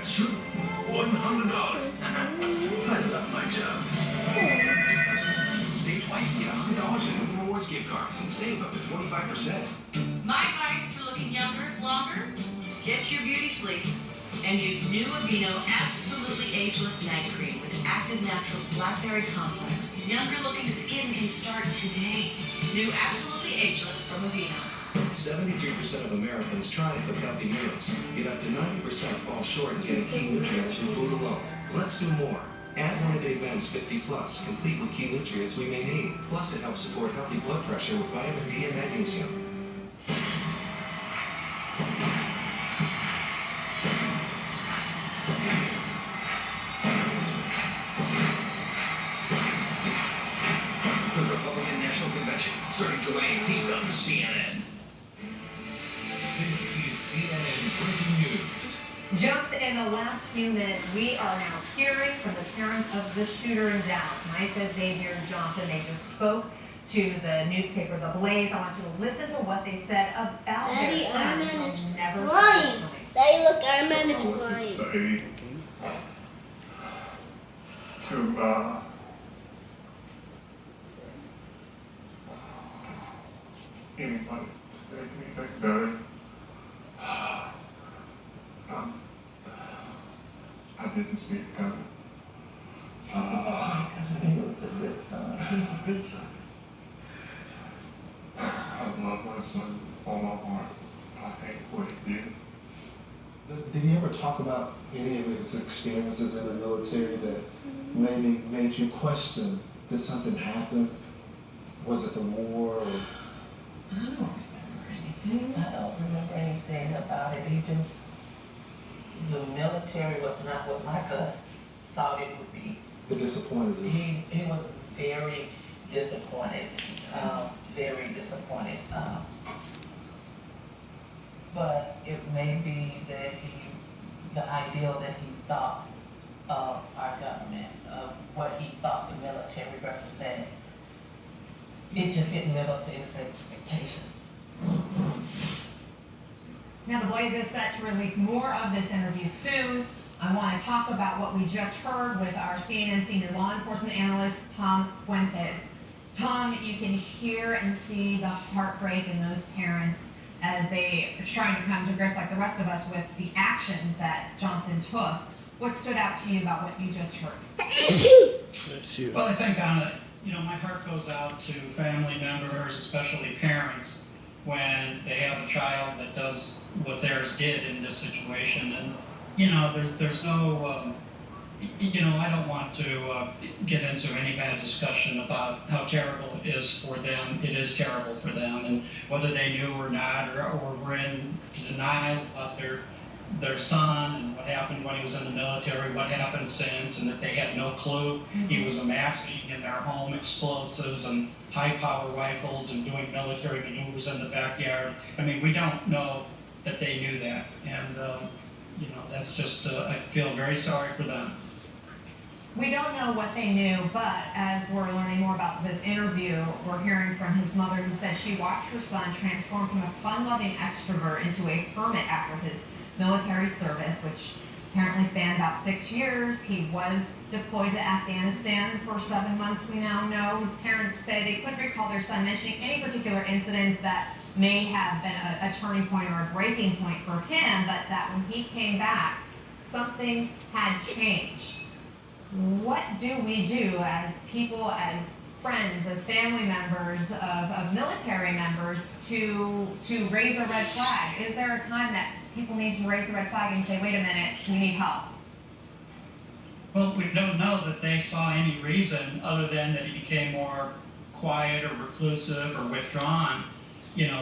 That's true. $100. I love my job. Stay twice and get $100 in new rewards gift cards and save up to 25%. My advice for looking younger, longer, get your beauty sleep and use new Aveeno Absolutely Ageless Night Cream with Active Naturals Blackberry Complex. Younger looking skin can start today. New Absolutely Ageless from Aveeno. 73% of Americans try to cook healthy meals, yet up to 90% fall short in getting key nutrients from food alone. Let's do more. Add One A Day Men's 50 Plus, complete with key nutrients we may need. Plus, it helps support healthy blood pressure with vitamin D and magnesium. The Republican National Convention, starting July 18th on CNN. This is CNN Breaking News. Just in the last few minutes, we are now hearing from the parents of the shooter in Dallas, Micah Xavier Johnson. They just spoke to the newspaper, The Blaze. I want you to listen to what they said about Daddy, their son. Iron Man is Never flying. Daddy, look, Iron Man is flying. To anybody to make anything better. I didn't see it coming. He was a good son. He's a good son. I love my son with all my heart. I hate what he did. Did he ever talk about any of his experiences in the military that maybe made you question, did something happen? Was it the war? Or... I don't remember anything about it. He just, the military was not what Micah thought it would be. It disappointed you? He was very disappointed, very disappointed. But it may be that the ideal that he thought of our government, of what he thought the military represented, it just didn't live up to his expectations. Now, The Blaze is set to release more of this interview soon. I want to talk about what we just heard with our CNN senior law enforcement analyst, Tom Fuentes. Tom, you can hear and see the heartbreak in those parents as they are trying to come to grips, like the rest of us, with the actions that Johnson took. What stood out to you about what you just heard? Well, I think on it, my heart goes out to family members, especially parents, when they have a child that does what theirs did in this situation. And, there's no, I don't want to get into any kind of discussion about how terrible it is for them. It is terrible for them, and whether they knew or not, or were in denial about their son and what happened when he was in the military, what happened since, and that they had no clue. He was amassing in their home explosives and high-power rifles and doing military maneuvers in the backyard. I mean, we don't know that they knew that, and that's just, I feel very sorry for them. We don't know what they knew, but as we're learning more about this interview, we're hearing from his mother, who said she watched her son transform from a fun-loving extrovert into a hermit after his military service, which apparently spanned about 6 years. He was deployed to Afghanistan for 7 months, we now know. His parents say they couldn't recall their son mentioning any particular incidents that may have been a turning point or a breaking point for him, but that when he came back, something had changed. What do we do as people, as friends, as family members of military members to raise a red flag? Is there a time that people need to raise a red flag and say, wait a minute, we need help? Well, we don't know that they saw any reason other than that he became more quiet or reclusive or withdrawn.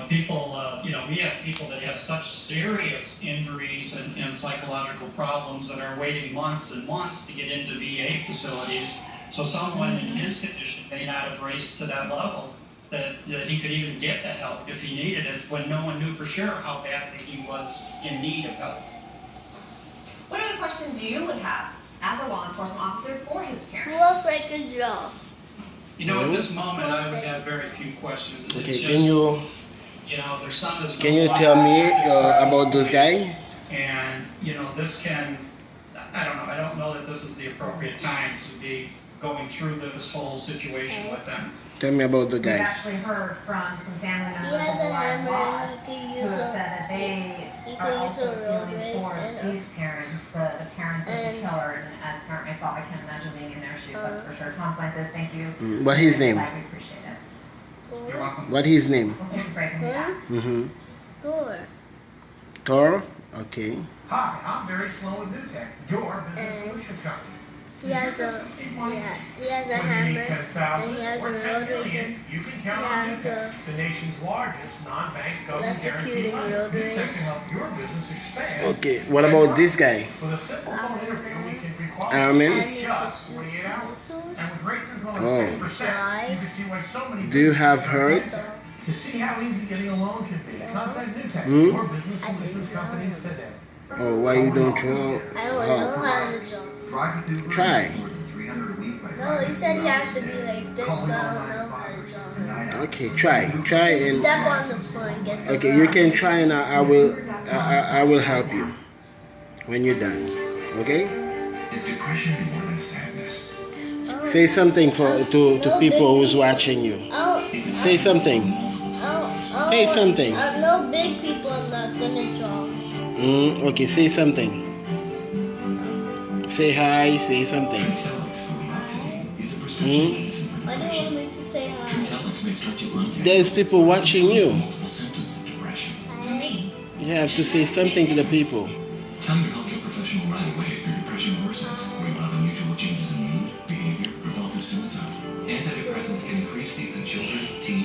People, we have people that have such serious injuries and psychological problems that are waiting months and months to get into VA facilities. So someone in his condition may not have raised to that level that he could even get that help if he needed it, when no one knew for sure how badly he was in need of help. What are the questions you would have as a law enforcement officer for his parents? Who else I could draw? At this moment, I would have very few questions. It's Okay, just, their son is can you tell me about those guys? And, this can I don't know. I don't know that this is the appropriate time to be going through this whole situation with them. Tell me about the We've guy. actually heard from some family He members has of a the live hammer law and he who can use have said a that they he are can use also a road feeling rage for and these parents, the parents of the and- killer, and as a parent myself, I can't imagine being in their shoes, that's for sure. Tom Fuentes, thank you. What his name? We appreciate it. You're welcome. What his name? Well, thank you for breaking me down. Mm-hmm. door. Thor? Okay. Hi, I'm Barry Sloan with Newtek, your business solutions company. He has a hammer and he has a road rage and You can he count on has Newtek, a the nation's largest non-bank government guaranteed electrocuting lender. road Newtek rage. can help your business expand. Okay. What about this guy? With a simple phone interview, we can pre-qualify Armin? And he can just shoot 48 hours. missiles. And with rates as low Oh. as 6%, you can see why so many Do you have businesses her? To see how easy getting a loan can be, contact Newtek, Hmm? your business solutions company today. Oh, why you don't try? I don't know how to draw. Try. No, he said he has to be like this, but I don't know how to draw. Okay, try and. Step on the floor and get some Okay, you rocks. can try and I will help you when you're done. Okay? Is depression more than sadness? Say something to No people big who's watching you. Oh, Say something. Say something. No big people I'm not gonna draw. Okay, say something. Say hi, say something. Trintellix homeopathy is a prescription medicine for Why do you depression. want me to say hi? Trintellix may start to untangle There's people watching you. multiple symptoms of depression. For me, You have to say something to the people. Tell your healthcare professional right away if your depression worsens, or you have unusual changes in mood, behavior, or thoughts of suicide. Antidepressants can increase these in children, teens,